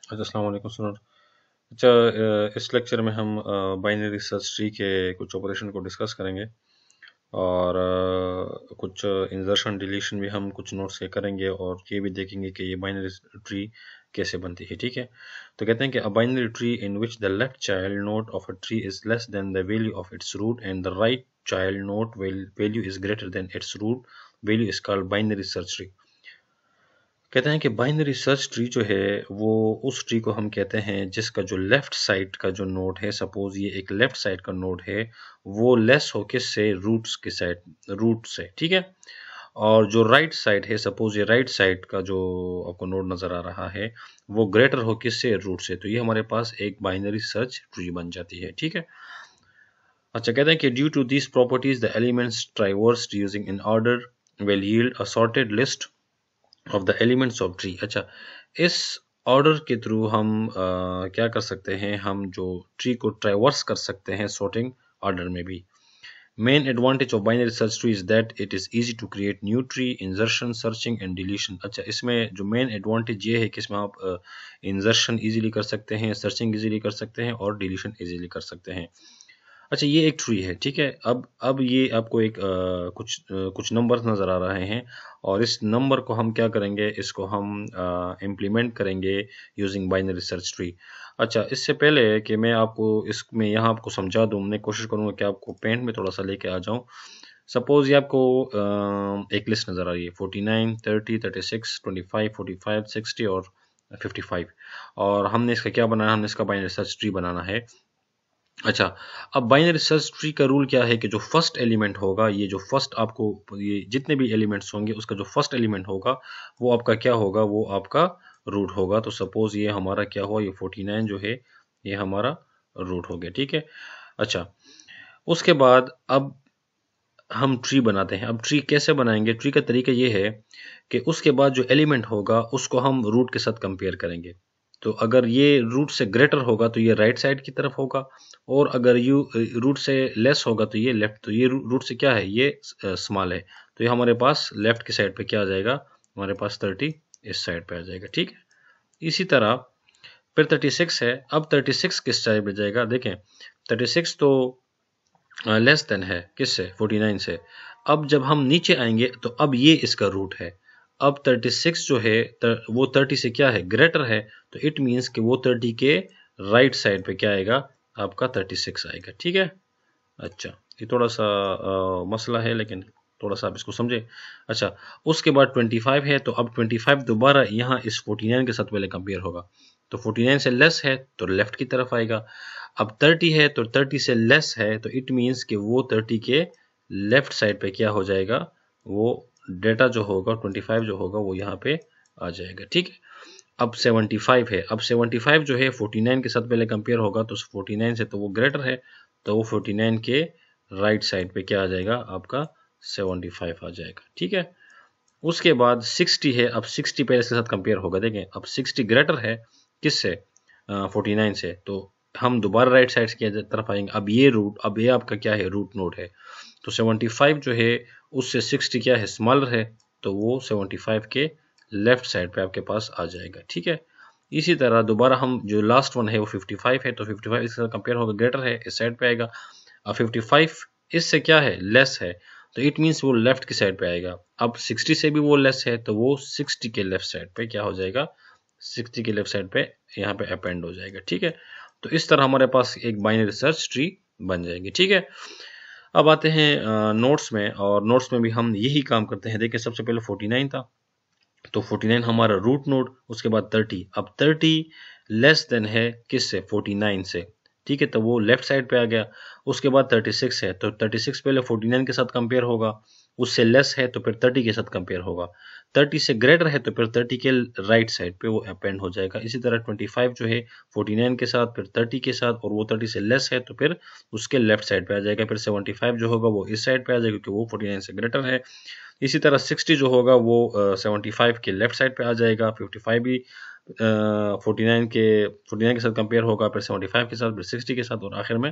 अच्छा, अस्सलाम वालेकुम स्टूडेंट। अच्छा, इस लेक्चर में हम बाइनरी सर्च ट्री के कुछ ऑपरेशन को डिस्कस करेंगे और कुछ इंसर्शन डिलीशन भी हम कुछ नोट्स के करेंगे और ये भी देखेंगे कि ये बाइनरी ट्री कैसे बनती है। ठीक है, तो कहते हैं कि a binary tree in which the left child node of a tree is less than the value of its root and the right child node value is greater than its root value is called binary search tree. कहते हैं कि binary search tree जो है वो उस tree को हम कहते हैं जिसका जो लेफ्ट साइड का जो नोड है, सपोज ये एक लेफ्ट साइड का नोड है, वो लेस हो किससे, रूट्स के साइड, रूट से। ठीक है, और जो राइट साइड है, सपोज ये राइट साइड का जो आपको नोड नजर आ रहा है, वो ग्रेटर हो किससे, रूट से। तो ये हमारे पास एक बाइनरी सर्च ट्री बन जाती है। ठीक है, अच्छा, कहते हैं कि due to this properties the elements traversed using in order will yield a sorted list of the elements of tree. अच्छा, इस ऑर्डर के थ्रू हम क्या कर सकते हैं, हम जो ट्री को ट्राइवर्स कर सकते हैं सॉर्टिंग ऑर्डर में भी। Main advantage of binary search tree is that it is easy to create new tree, insertion, searching and deletion. अच्छा, इसमें जो मेन एडवांटेज ये है कि इसमें आप इंजर्शन इजीली कर सकते हैं, सर्चिंग इजीली कर सकते हैं और डिलीशन इजीली कर सकते हैं। अच्छा, ये एक ट्री है। ठीक है, अब ये आपको एक कुछ नंबर्स नज़र आ रहे हैं और इस नंबर को हम क्या करेंगे, इसको हम इम्प्लीमेंट करेंगे यूजिंग बाइनरी सर्च ट्री। अच्छा, इससे पहले कि मैं आपको इसमें यहाँ आपको समझा दूँ, मैं कोशिश करूँगा कि आपको पेंट में थोड़ा सा लेके आ जाऊँ। सपोज ये आपको एक लिस्ट नज़र आ रही है 49, 30, 36, 25, 45, 60 और 55, और हमने इसका क्या बनाना, हमने इसका बाइनरी सर्च ट्री बनाना है। अच्छा, अब बाइनरी सर्च ट्री का रूल क्या है कि जो फर्स्ट एलिमेंट होगा, ये जो फर्स्ट आपको, ये जितने भी एलिमेंट्स होंगे उसका जो फर्स्ट एलिमेंट होगा वो आपका क्या होगा, वो आपका रूट होगा। तो सपोज ये हमारा क्या हुआ, ये 49 जो है ये हमारा रूट हो गया। ठीक है, अच्छा, उसके बाद अब हम ट्री बनाते हैं। अब ट्री कैसे बनाएंगे, ट्री का तरीका ये है कि उसके बाद जो एलिमेंट होगा उसको हम रूट के साथ कंपेयर करेंगे। तो अगर ये रूट से ग्रेटर होगा तो ये राइट साइड की तरफ होगा, और अगर यू रूट से लेस होगा तो ये लेफ्ट। तो ये रूट से क्या है, ये स्मॉल है, तो ये हमारे पास लेफ्ट की साइड पे क्या आ जाएगा, हमारे पास 30 इस साइड पे आ जाएगा। ठीक है, इसी तरह फिर 36 है। अब 36 किस साइड पे जाएगा, देखें 36 तो लेस देन है किससे, 49 से। अब जब हम नीचे आएंगे तो अब ये इसका रूट है। अब 36 जो है वो 30 से क्या है, ग्रेटर है, तो इट मीन्स कि वो 30 के राइट साइड पे क्या आएगा, आपका 36 आएगा। ठीक है, अच्छा, ये थोड़ा सा मसला है लेकिन थोड़ा सा आप इसको समझे। अच्छा, उसके बाद 25 है, तो अब 25 दोबारा यहाँ इस 49 के साथ पहले कंपेयर होगा, तो 49 से लेस है तो लेफ्ट की तरफ आएगा। अब 30 है तो 30 से लेस है, तो इट मीन्स कि वो 30 के लेफ्ट साइड पे क्या हो जाएगा, वो डेटा जो होगा 25 जो होगा वो यहाँ पे आ जाएगा। ठीक है, अब 75 है। अब 75 जो है 49 के साथ पहले कंपेयर होगा, तो 49 से तो वो ग्रेटर है, तो वो 49 के राइट साइड पे क्या आ जाएगा, आपका 75 आ जाएगा। ठीक है, उसके बाद 60 है। अब 60 पहले इसके साथ कंपेयर होगा, देखें अब 60 ग्रेटर है किससे, 49 से, तो हम दोबारा राइट साइड की तरफ आएंगे। अब ये रूट, अब ये आपका क्या है, रूट नोड है, तो 75 जो है उससे 60 क्या है, स्मॉलर है, तो वो 75 के लेफ्ट साइड पे आपके पास आ जाएगा। ठीक है, इसी तरह दोबारा हम जो लास्ट वन है वो 55 है, तो 55 इसके साथ कंपेयर होगा, ग्रेटर है, इस साइड पे आएगा। अब 55 इससे क्या है, लेस है, तो इट मीन्स वो लेफ्ट की साइड पे आएगा। अब 60 से भी वो लेस है, तो वो 60 के लेफ्ट साइड पे क्या हो जाएगा, 60 के लेफ्ट साइड पे यहाँ पे अपेंड हो जाएगा। ठीक है, तो इस तरह हमारे पास एक बाइनरी सर्च ट्री बन जाएगी। ठीक है, अब आते हैं नोट्स में, और नोट्स में भी हम यही काम करते हैं। देखिए सबसे पहले 49 था, तो 49 हमारा रूट नोड, उसके बाद 30। अब 30 लेस देन है किससे, 49 से। ठीक है, तो वो लेफ्ट साइड पे आ गया। उसके बाद 36 है, तो 36 पहले 49 के साथ कंपेयर होगा, उससे लेस है तो फिर 30 के साथ कंपेयर होगा, 30 से ग्रेटर है तो फिर 30 के राइट साइड पे वो अपेंड हो जाएगा। इसी तरह 25 जो है 49 के साथ, फिर 30 के साथ, और वो 30 से लेस है तो फिर उसके लेफ्ट साइड पे आ जाएगा। फिर 75 जो होगा वो इस साइड पे आ जाएगा क्योंकि वो 49 से ग्रेटर है। इसी तरह 60 जो होगा वो 75 के लेफ्ट साइड पे आ जाएगा, 55 भी 49 के साथ कंपेयर होगा, फिर 75 के साथ, फिर 60 के साथ, और आखिर में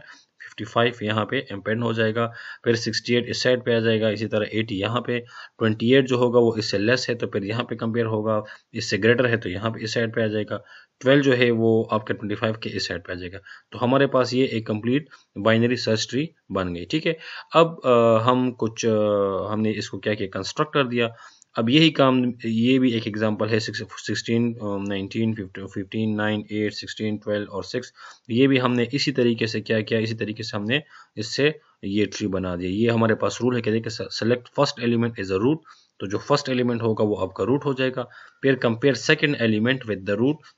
55 यहाँ पे एम्पेंड हो जाएगा। फिर 68 इस साइड पे आ जाएगा, इसी तरह 80 यहाँ पे। 28 जो होगा वो इससे लेस है तो फिर यहाँ पे कंपेयर होगा, इससे ग्रेटर है तो यहाँ पे इस साइड पे आ जाएगा। 12 जो है वो आपका 25 के इस साइड पे आ जाएगा। तो हमारे पास ये एक कंप्लीट बाइनरी सर्च ट्री बन गई। ठीक है, अब हमने इसको क्या किया, कंस्ट्रक्ट कर दिया। अब यही काम, ये भी एक एग्जांपल है, 16, 19, 15, 9, 8, 16, 12 और 6। ये भी हमने इसी तरीके से क्या किया, इसी तरीके से हमने इससे ये ट्री बना दिया। ये हमारे पास रूल है कि देखिए, select first element as a root, तो जो फर्स्ट एलिमेंट होगा वो आपका रूट हो जाएगा। फिर compare second element with the root,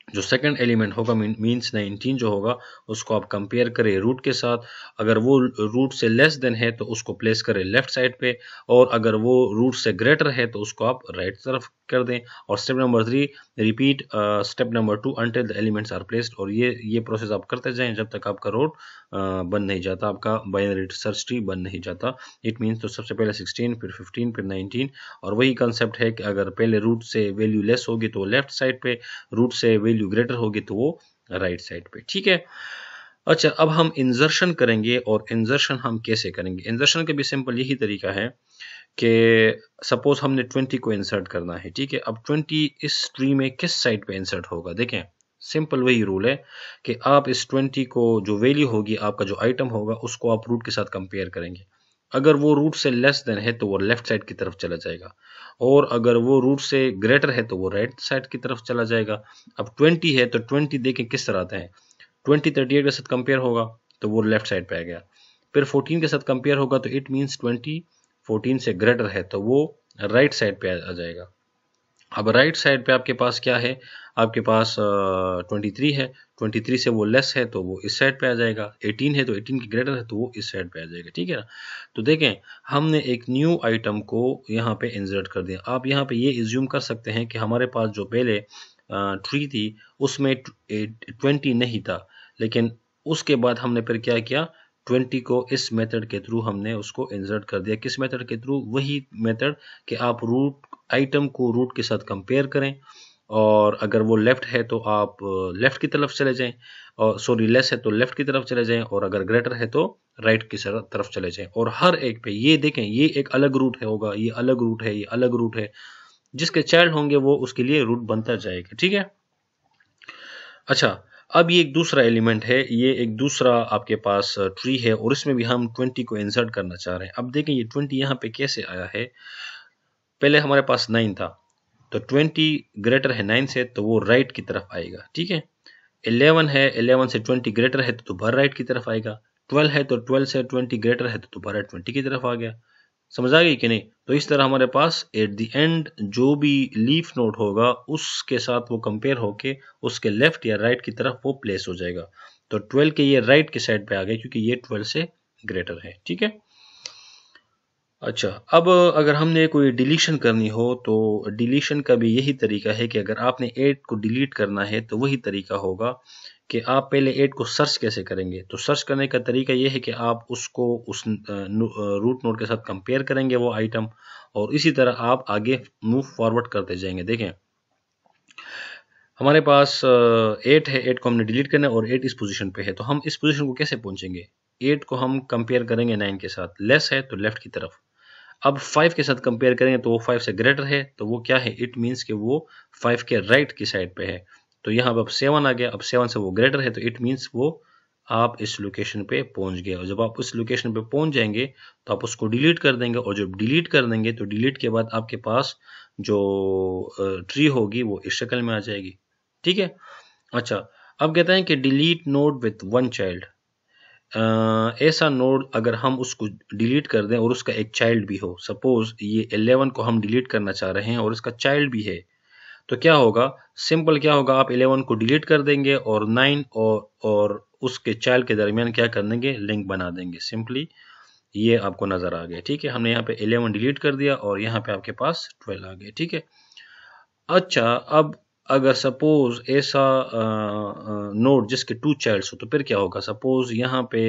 जो सेकंड एलिमेंट होगा मींस 19 जो होगा उसको आप कंपेयर करें रूट के साथ। अगर वो रूट से लेस देन है तो उसको प्लेस करें लेफ्ट साइड पे, और अगर वो रूट से ग्रेटर है तो उसको आप राइट तरफ कर दें। और step number 3, repeat step number 2 until the elements are placed. और ये प्रोसेस आप करते जाएं जब तक आपका रोड बन नहीं जाता, आपका बाइनरी सर्च ट्री बन नहीं जाता। इट मीन्स, तो सबसे पहले 16, फिर 15, फिर 19। और वही कंसेप्ट है कि अगर पहले रूट से वैल्यू लेस होगी तो लेफ्ट साइड पे, रूट से वैल्यू ग्रेटर होगी तो वो राइट साइड पे। ठीक है, अच्छा, अब हम इंजर्शन करेंगे। और इंजर्शन हम कैसे करेंगे? इंजर्शन का भी सिंपल यही तरीका है कि सपोज हमने 20 को इंसर्ट करना है। ठीक है, अब 20 इस ट्री में किस साइड पे इंसर्ट होगा? देखें, सिंपल वही रूल है कि आप इस 20 को, जो वैल्यू होगी, आपका जो आइटम होगा, उसको आप रूट के साथ कंपेयर करेंगे। अगर वो रूट से लेस देन है तो वो लेफ्ट साइड की तरफ चला जाएगा, और अगर वो रूट से ग्रेटर है तो वो राइट साइड की तरफ चला जाएगा। अब 20 है तो 20 देखें किस तरह आता है, 20 38 के साथ कंपेयर होगा तो वो लेफ्ट साइड पे आ गया। फिर 14 के साथ कंपेयर होगा तो इट मीन्स 20 14 से ग्रेटर है तो वो राइट साइड पे आ जाएगा। अब राइट साइड पे आपके पास क्या है, आपके पास 23 है, 23 से वो लेस है तो वो इस साइड पे आ जाएगा। 18 है तो 18 के ग्रेटर है तो वो इस साइड पे आ जाएगा। ठीक है ना, तो देखें, हमने एक न्यू आइटम को यहाँ पे इंसर्ट कर दिया। आप यहाँ पे ये इज्यूम कर सकते हैं कि हमारे पास जो पहले ट्री थी उसमें 20 नहीं था, लेकिन उसके बाद हमने फिर क्या किया, 20 को इस मेथड के थ्रू हमने उसको इंसर्ट कर दिया। किस मेथड के थ्रू? वही मेथड कि आप रूट आइटम को रूट के साथ कंपेयर करें, और अगर वो लेफ्ट है तो आप लेफ्ट की तरफ चले जाएं, और सॉरी लेस है तो लेफ्ट की तरफ चले जाएं, और अगर ग्रेटर है तो राइट की तरफ चले जाएं। और हर एक पे ये देखें, ये एक अलग रूट है होगा, ये अलग रूट है, ये अलग रूट है, जिसके चाइल्ड होंगे वो उसके लिए रूट बनता जाएगा। ठीक है, अच्छा, अब ये एक दूसरा एलिमेंट है, ये एक दूसरा आपके पास ट्री है, और इसमें भी हम 20 को इंसर्ट करना चाह रहे हैं। अब देखें ये 20 यहाँ पे कैसे आया है। पहले हमारे पास 9 था, तो 20 ग्रेटर है 9 से तो वो राइट की तरफ आएगा। ठीक है, 11 है, 11 से 20 ग्रेटर है तो दोबारा राइट की तरफ आएगा। 12 है तो 12 से 20 ग्रेटर है तो दोबारा 20 की तरफ आ गया। समझ आ गई कि नहीं? तो इस तरह हमारे पास एट द एंड जो भी लीफ नोड होगा उसके साथ वो कंपेयर होके उसके लेफ्ट या राइट की तरफ वो प्लेस हो जाएगा। तो 12 के ये राइट की साइड पे आ गए क्योंकि ये 12 से ग्रेटर है। ठीक है, अच्छा, अब अगर हमने कोई डिलीशन करनी हो तो डिलीशन का भी यही तरीका है कि अगर आपने 8 को डिलीट करना है तो वही तरीका होगा कि आप पहले 8 को सर्च कैसे करेंगे। तो सर्च करने का तरीका यह है कि आप उसको उस रूट नोड के साथ कंपेयर करेंगे वो आइटम, और इसी तरह आप आगे मूव फॉरवर्ड करते जाएंगे। देखें, हमारे पास 8 है, 8 को हमने डिलीट करना है और 8 इस पोजीशन पे है, तो हम इस पोजीशन को कैसे पहुंचेंगे? 8 को हम कंपेयर करेंगे 9 के साथ, लेस है तो लेफ्ट की तरफ। अब 5 के साथ कंपेयर करेंगे तो वो 5 से ग्रेटर है तो वो क्या है, इट मीन्स कि वो 5 के राइट की साइड पे है। तो यहाँ पे अब 7 आ गया, अब 7 से वो ग्रेटर है तो इट मीन्स वो आप इस लोकेशन पे पहुंच गए। और जब आप उस लोकेशन पे पहुंच जाएंगे तो आप उसको डिलीट कर देंगे, और जब डिलीट कर देंगे तो डिलीट के बाद आपके पास जो ट्री होगी वो इस शक्ल में आ जाएगी। ठीक है, अच्छा, अब कहते हैं कि delete node with one child. ऐसा नोड अगर हम उसको डिलीट कर दें और उसका एक चाइल्ड भी हो, सपोज ये 11 को हम डिलीट करना चाह रहे हैं और इसका चाइल्ड भी है, तो क्या होगा? सिंपल क्या होगा, आप 11 को डिलीट कर देंगे और 9 और उसके चाइल्ड के दरमियान क्या कर देंगे, लिंक बना देंगे। सिंपली ये आपको नजर आ गया। ठीक है, हमने यहाँ पे 11 डिलीट कर दिया और यहाँ पे आपके पास 12 आ गए। ठीक है, अच्छा, अब अगर सपोज ऐसा नोड जिसके 2 चाइल्ड्स हो तो फिर क्या होगा? सपोज यहाँ पे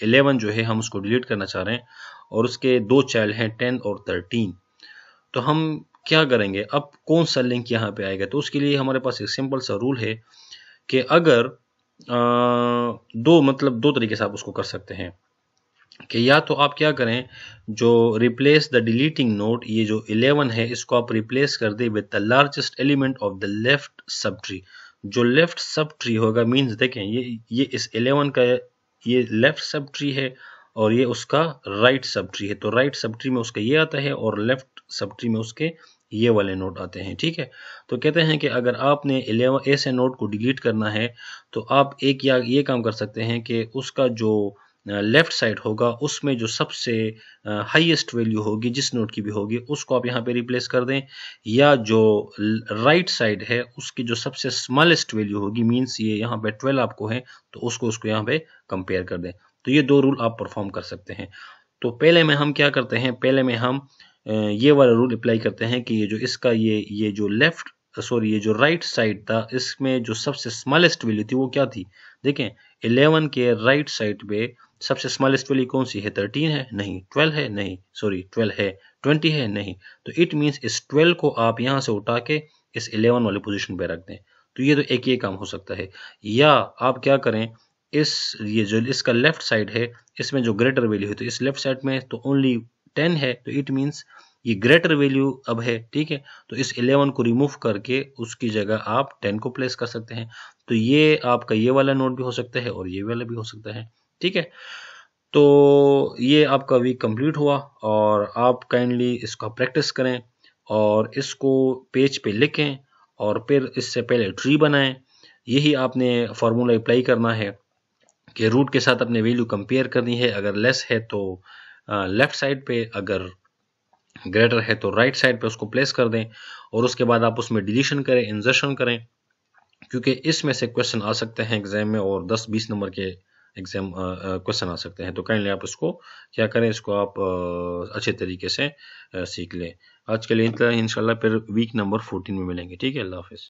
11 जो है हम उसको डिलीट करना चाह रहे हैं और उसके 2 चाइल्ड हैं 10 और 13, तो हम क्या करेंगे, अब कौन सा लिंक यहाँ पे आएगा, तो उसके लिए हमारे पास एक सिंपल सा रूल है कि अगर दो तरीके से आप उसको कर सकते हैं कि या तो आप क्या करें, जो रिप्लेस द डिलीटिंग नोड, ये जो 11 है इसको आप रिप्लेस कर दे with the largest element of the left sub tree. जो लेफ्ट सब ट्री होगा मींस देखें ये इस 11 का ये लेफ्ट सब ट्री है और ये उसका राइट सब ट्री है, तो राइट सब ट्री में उसका ये आता है और लेफ्ट सब ट्री में उसके ये वाले नोड आते हैं, ठीक है। तो कहते हैं कि अगर आपने 11 ऐसे नोड को डिलीट करना है तो आप एक या ये काम कर सकते हैं कि उसका जो लेफ्ट साइड होगा उसमें जो सबसे हाईएस्ट वैल्यू होगी जिस नोड की भी होगी उसको आप यहाँ पे रिप्लेस कर दें, या जो राइट साइड है उसकी जो सबसे स्मॉलेस्ट वैल्यू होगी मींस ये यहाँ पे 12 आपको है तो उसको यहाँ पे कंपेयर कर दें। तो ये दो रूल आप परफॉर्म कर सकते हैं। तो पहले में हम क्या करते हैं, पहले में हम ये वाला रूल अप्लाई करते हैं कि ये जो इसका ये जो लेफ्ट सॉरी ये जो राइट साइड था इसमें जो सबसे स्मॉलेस्ट वैल्यू थी वो क्या थी, देखें 11 के राइट साइड पे सबसे स्मॉलेस्ट वैल्यू कौन सी है, 13 है नहीं, 12 है नहीं, सॉरी 12 है, 20 है नहीं, तो इट मींस इस 12 को आप यहां से उठा के इस 11 वाली पोजीशन पे रख दें। तो ये तो एक ये काम हो सकता है, या आप क्या करें, ये जो इसका लेफ्ट साइड है इसमें जो ग्रेटर वैल्यू है तो इस लेफ्ट साइड में तो ओनली 10 है, तो इट मींस ये ग्रेटर वैल्यू अब है, ठीक है। तो इस 11 को रिमूव करके उसकी जगह आप 10 को प्लेस कर सकते हैं। तो ये आपका ये वाला नोड भी हो सकता है और ये वाला भी हो सकता है, ठीक है। तो ये आपका वीक कंप्लीट हुआ और आप काइंडली इसका प्रैक्टिस करें और इसको पेज पे लिखें और फिर इससे पहले ट्री बनाएं। यही आपने फार्मूला अप्लाई करना है कि रूट के साथ अपने वैल्यू कंपेयर करनी है, अगर लेस है तो लेफ्ट साइड पे, अगर ग्रेटर है तो राइट साइड पे उसको प्लेस कर दें और उसके बाद आप उसमें डिलीशन करें, इंसर्शन करें, क्योंकि इसमें से क्वेश्चन आ सकते हैं एग्जाम में और 10-20 नंबर के एग्जाम क्वेश्चन आ सकते हैं। तो काइंडली आप इसको क्या करें, इसको आप अच्छे तरीके से सीख लें। आज के लिए इतना, इंशाल्लाह फिर वीक नंबर 14 में मिलेंगे, ठीक है। अल्लाह हाफिज़।